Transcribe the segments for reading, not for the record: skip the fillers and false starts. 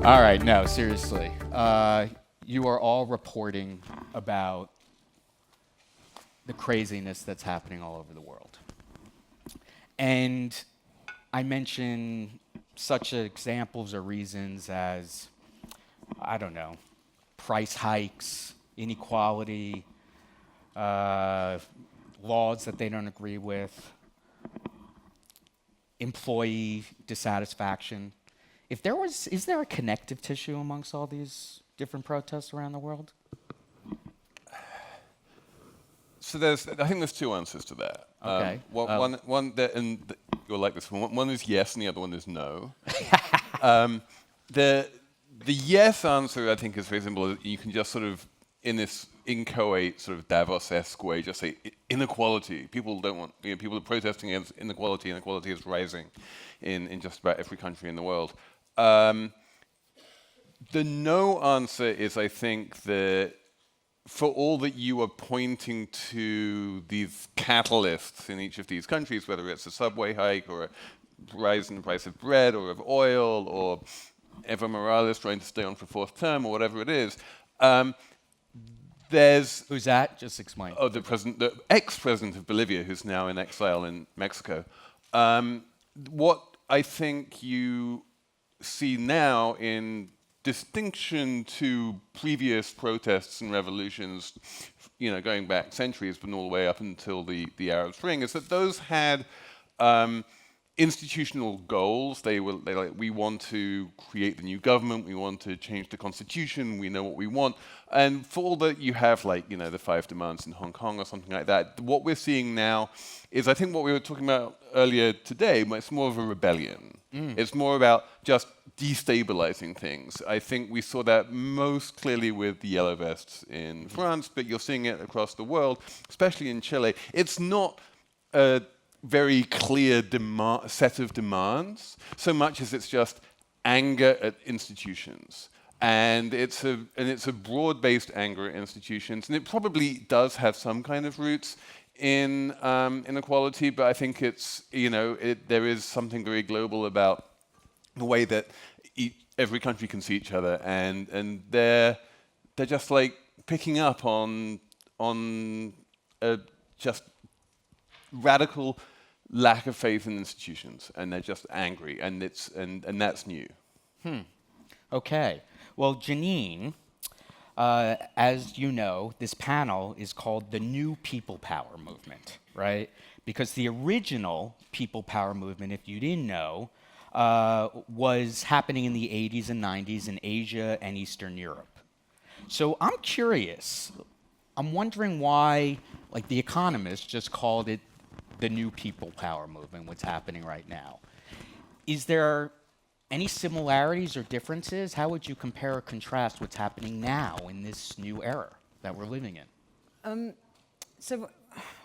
All right, no, seriously. You are all reporting about the craziness that's happening all over the world. And I mention such examples or reasons as, I don't know, price hikes, inequality, laws that they don't agree with, employee dissatisfaction. Is there a connective tissue amongst all these different protests around the world? So I think there's two answers to that. Okay. You'll like this one. One is yes, and the other one is no. The yes answer, I think, is very simple. You can just sort of, in this inchoate sort of Davos-esque way, just say inequality. People don't want. People are protesting against inequality. Inequality is rising in just about every country in the world. The no answer is, I think, that for all that you are pointing to these catalysts in each of these countries, whether it's a subway hike or a rise in the price of bread or of oil or Evo Morales trying to stay on for fourth term or whatever it is, there's... Who's that? Just explain. Oh, the ex-president of Bolivia, who's now in exile in Mexico. What I think you see now, in distinction to previous protests and revolutions, going back centuries, but all the way up until the Arab Spring, is that those had institutional goals. They like, we want to create the new government, we want to change the constitution, we know what we want. And for all that you have, like, the 5 demands in Hong Kong or something like that, what we're seeing now is, I think what we were talking about earlier today, it's more of a rebellion. It's more about just destabilizing things. I think we saw that most clearly with the Yellow Vests in France, but you're seeing it across the world, especially in Chile. It's not a very clear set of demands, so much as it's just anger at institutions. And it's a broad-based anger at institutions, and it probably does have some kind of roots in inequality, but I think it's, there is something very global about the way that every country can see each other, and they're just like picking up on a just radical lack of faith in institutions, and they're just angry, and that's new. Okay. Well, Janine, as you know, this panel is called the New People Power Movement, right? Because the original People Power Movement, if you didn't know, was happening in the 80s and 90s in Asia and Eastern Europe. So I'm curious. I'm wondering why, like, The Economist just called it the New People Power Movement, what's happening right now. Is there any similarities or differences? How would you compare or contrast what's happening now in this new era that we're living in? So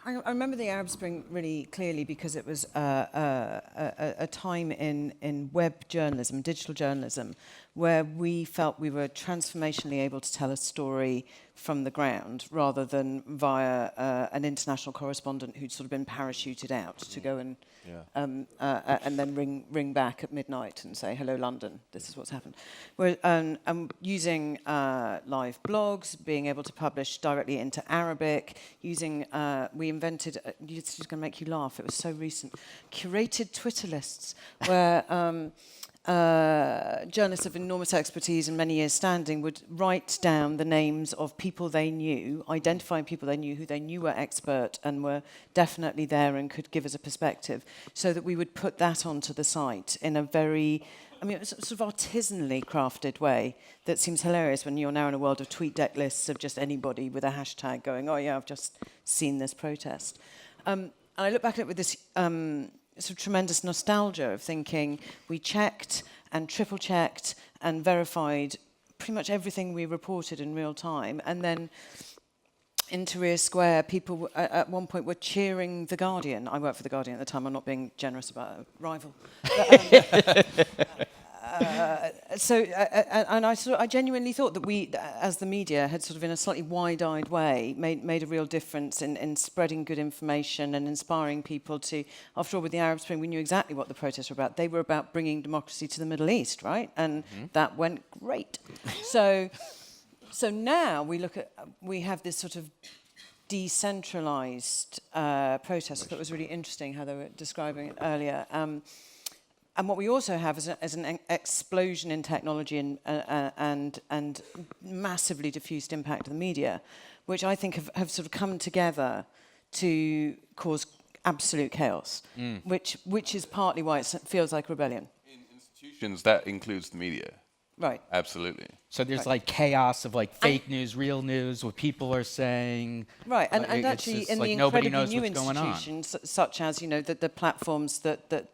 I remember the Arab Spring really clearly because it was a time in web journalism, digital journalism, where we felt we were transformationally able to tell a story from the ground rather than via an international correspondent who'd sort of been parachuted out to go and then ring back at midnight and say, "Hello, London, this is what's happened." Using live blogs, being able to publish directly into Arabic, we invented, it's just going to make you laugh, it was so recent, curated Twitter lists where journalists of enormous expertise and many years standing would write down the names of people they knew, identifying people they knew who they knew were expert and were definitely there and could give us a perspective, so that we would put that onto the site in a very, it was sort of artisanally crafted way that seems hilarious when you're now in a world of tweet deck lists of just anybody with a hashtag going, "Oh yeah, I've just seen this protest." And I look back at it with this sort of tremendous nostalgia of thinking we checked and triple checked and verified pretty much everything we reported in real time, and then in Tahrir Square, people at one point were cheering The Guardian. I worked for The Guardian at the time. I'm not being generous about a rival. I genuinely thought that we, as the media, had sort of in a slightly wide-eyed way made a real difference in spreading good information and inspiring people to. After all, with the Arab Spring, we knew exactly what the protests were about. They were about bringing democracy to the Middle East, right? And that went great. So now we have this sort of decentralized protest that was really interesting how they were describing it earlier. And what we also have is an explosion in technology and massively diffused impact of the media, which I think have sort of come together to cause absolute chaos, which is partly why it feels like rebellion. In institutions, that includes the media. Right. Absolutely. So there's like chaos of like fake news, real news, what people are saying. Right, and It's actually just in like the nobody incredibly knows new what's going on. institutions, such as the platforms that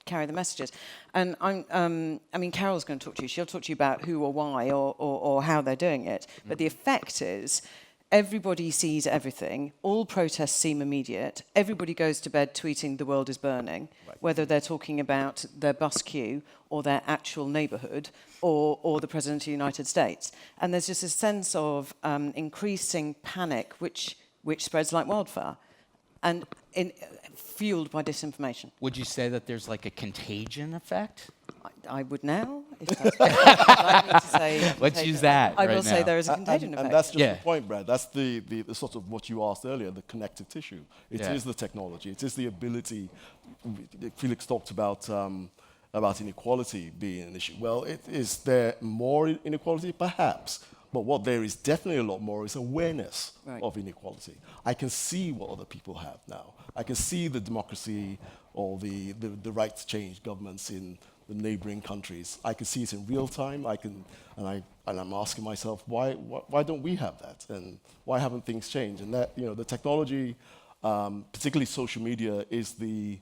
carry the messages. And I mean, Carol's going to talk to you. She'll talk to you about who or why or how they're doing it. But the effect is everybody sees everything. All protests seem immediate. Everybody goes to bed tweeting the world is burning, whether they're talking about their bus queue or their actual neighbourhood or the President of the United States. And there's just a sense of increasing panic, which spreads like wildfire. And fueled by disinformation. Would you say that there's like a contagion effect? I would now, if that's what you'd like me to say. Let's use that I right will say now. there is a contagion effect. And that's just Yeah. the point, Brad. That's the sort of what you asked earlier, the connective tissue. It is Yeah. the technology. It is the ability. Felix talked about inequality being an issue. Well, is there more inequality? Perhaps. But what there is definitely a lot more is awareness of inequality. I can see what other people have now. I can see the democracy or the right to change governments in the neighboring countries. I can see it in real time. I'm asking myself, why don't we have that? And why haven't things changed? And that, the technology, particularly social media, is the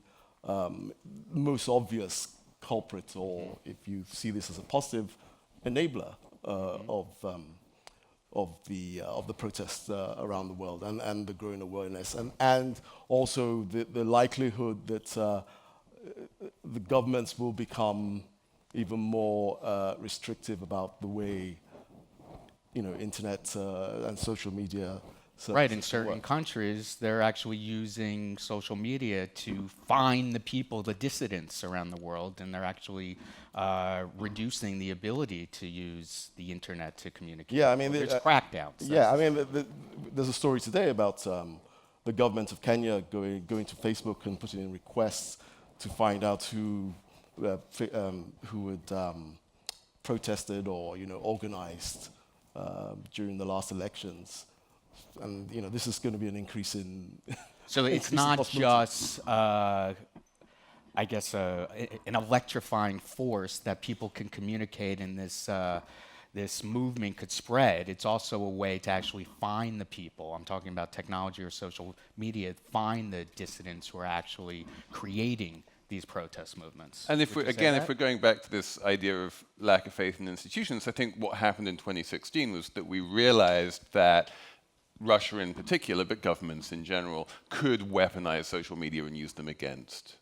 most obvious culprit, or if you see this as a positive, enabler of the protests around the world and the growing awareness, and also the likelihood that the governments will become even more restrictive about the way internet and social media. Right, in certain countries, they're actually using social media to find the people, the dissidents around the world, and they're actually reducing the ability to use the internet to communicate. Yeah, I mean, there's crackdowns. Yeah, I mean, there's a story today about the government of Kenya going to Facebook and putting in requests to find out who had protested or organized during the last elections. And this is going to be an increase in. So it's not just, I guess, an electrifying force that people can communicate, and this movement could spread. It's also a way to actually find the people. I'm talking about technology or social media. Find the dissidents who are actually creating these protest movements. And if we're going back to this idea of lack of faith in institutions, I think what happened in 2016 was that we realized that Russia in particular, but governments in general, could weaponize social media and use them against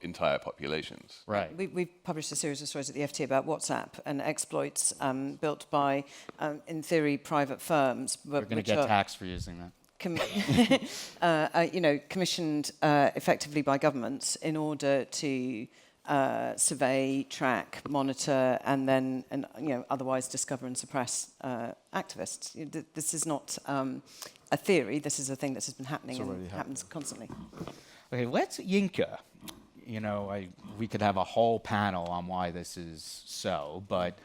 entire populations. Right. We've published a series of stories at the FT about WhatsApp and exploits built by, in theory, private firms. We're going to get taxed for using that. Commissioned effectively by governments in order to survey, track, monitor, and then otherwise discover and suppress activists. This is not a theory. This is a thing that has been happening and happens constantly. Okay, let's Yinka. We could have a whole panel on why this is so, but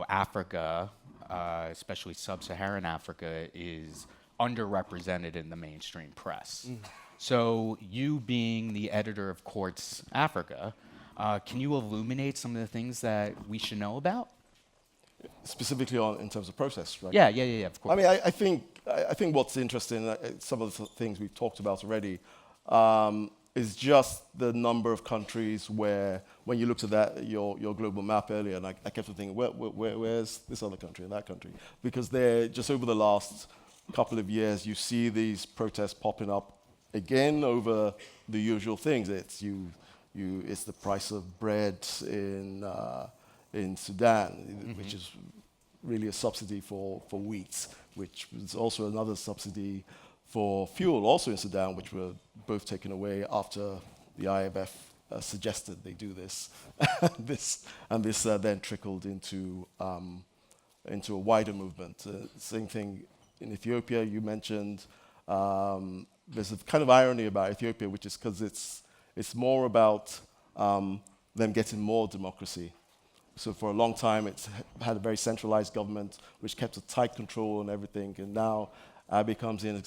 Africa, especially sub-Saharan Africa, is underrepresented in the mainstream press. So you being the editor of Quartz Africa, can you illuminate some of the things that we should know about? Specifically in terms of process, right? Yeah, of course. I mean, I think what's interesting, some of the things we've talked about already, is just the number of countries where, when you looked at your global map earlier, and I kept thinking, where's this other country and that country? Because they're just over the last couple of years, you see these protests popping up again over the usual things. It's the price of bread in in Sudan, which is really a subsidy for wheat, which was also another subsidy for fuel, also in Sudan, which were both taken away after the IMF suggested they do this. this then trickled into a wider movement. Same thing in Ethiopia. You mentioned there's a kind of irony about Ethiopia, which is because it's more about them getting more democracy. So for a long time, it's had a very centralized government, which kept a tight control on everything, and now Abiy comes in,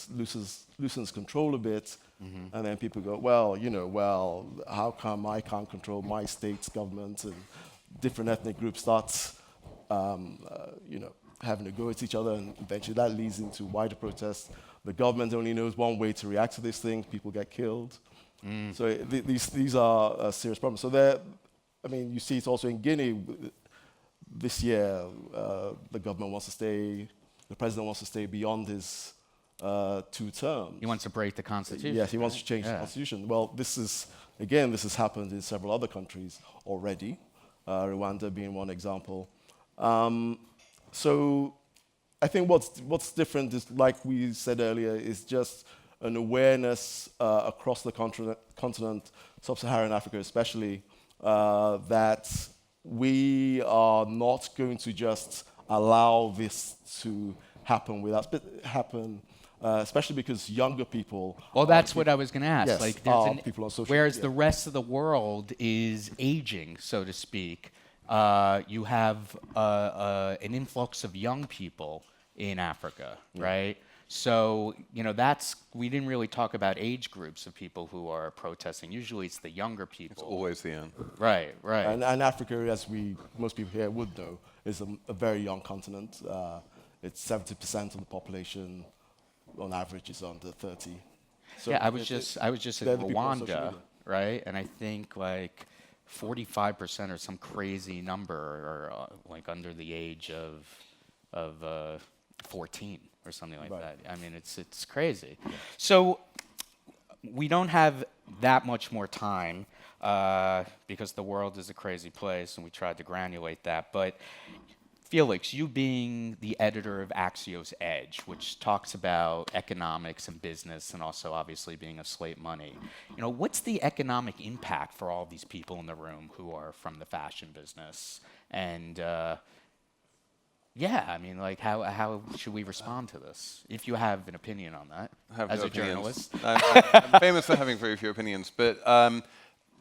loosens control a bit, and then people go, well, how come I can't control my state's government? And different ethnic groups start, having a go at each other, and eventually that leads into wider protests. The government only knows one way to react to these things: people get killed. So these are serious problems. So you see it also in Guinea. This year, the government wants to stay. The president wants to stay beyond his 2 terms. He wants to break the constitution. Yes, he wants to change the constitution. Well, this has happened in several other countries already, Rwanda being one example. So I think what's different is, like we said earlier, is just an awareness across the continent, sub-Saharan Africa especially, that we are not going to just allow this to happen especially because younger people. Well, that's what I was going to ask. Yes, like, people on social whereas media. the rest of the world is aging, so to speak, you have an influx of young people in Africa, right? So, we didn't really talk about age groups of people who are protesting. Usually it's the younger people. It's always the end. Right. And Africa, as most people here would know, is a very young continent. It's 70% of the population, on average, is under 30. So yeah, I was just in they're the people on social Rwanda, media. right? And I think like 45% or some crazy number are like under the age of 14 or something like that. I mean, it's crazy. Yeah. So we don't have that much more time because the world is a crazy place, and we tried to granulate that. But Felix, you being the editor of Axios Edge, which talks about economics and business, and also obviously being a Slate Money, what's the economic impact for all these people in the room who are from the fashion business? And how should we respond to this? If you have an opinion on that, as a journalist. I'm famous for having very few opinions, but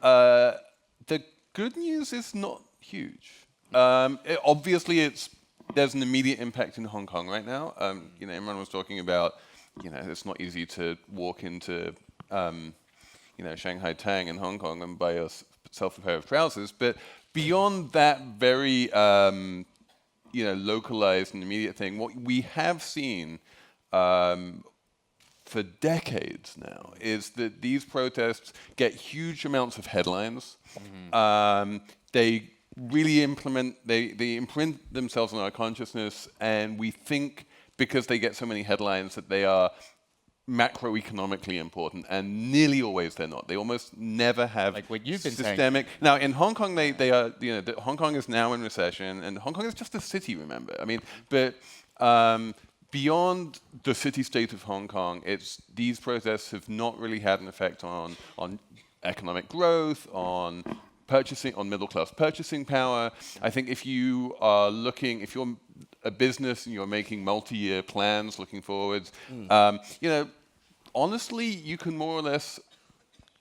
the good news is not huge. Obviously, there's an immediate impact in Hong Kong right now. Imran was talking about, it's not easy to walk into, Shanghai Tang in Hong Kong and buy yourself a pair of trousers. But beyond that very, localized and immediate thing, what we have seen for decades now is that these protests get huge amounts of headlines. They really they imprint themselves on our consciousness, and we think because they get so many headlines that they are macroeconomically important, and nearly always they're not. They almost never have like what you've been systemic. saying. Now in Hong Kong, they are Hong Kong is now in recession, and Hong Kong is just a city. Remember, I mean, but beyond the city-state of Hong Kong, these protests have not really had an effect on economic growth, on middle-class purchasing power. I think if you're a business and you're making multi-year plans looking forwards, honestly, you can more or less,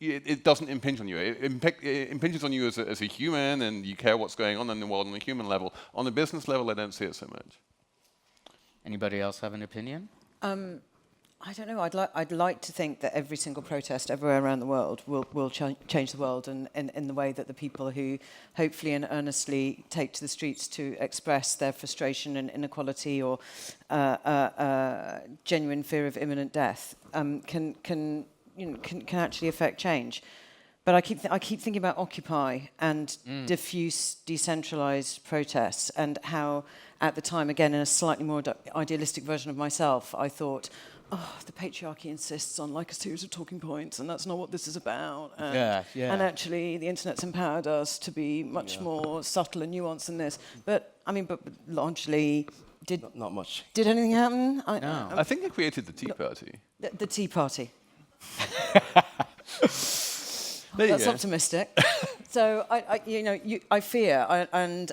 it doesn't impinge on you. It impinges on you as a human, and you care what's going on in the world on a human level. On a business level, I don't see it so much. Anybody else have an opinion? I don't know. I'd like to think that every single protest everywhere around the world will change the world, and in the way that the people who hopefully and earnestly take to the streets to express their frustration and inequality or genuine fear of imminent death can actually affect change. But I keep thinking about Occupy and diffuse, decentralized protests, and how at the time, again, in a slightly more idealistic version of myself, I thought, oh, the patriarchy insists on like a series of talking points, and that's not what this is about. And, Yeah. and actually, the internet's empowered us to be much more subtle and nuanced than this. But I mean, but largely, Not much. did anything happen? No. I think they created the Tea Party. The Tea Party. There you That's go. optimistic. So I fear, and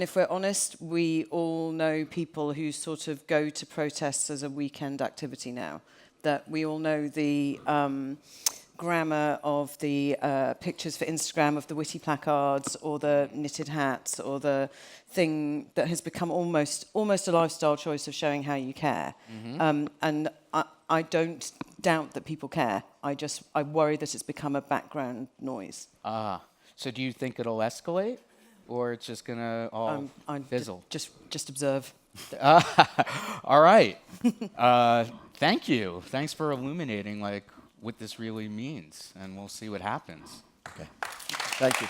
if we're honest, we all know people who sort of go to protests as a weekend activity now. That we all know the grammar of the pictures for Instagram of the witty placards or the knitted hats or the thing that has become almost a lifestyle choice of showing how you care. And I don't doubt that people care. I worry that it's become a background noise. So do you think it'll escalate, or it's just gonna all fizzle? Just observe. All right. Thank you. Thanks for illuminating like what this really means, and we'll see what happens. Okay. Thank you.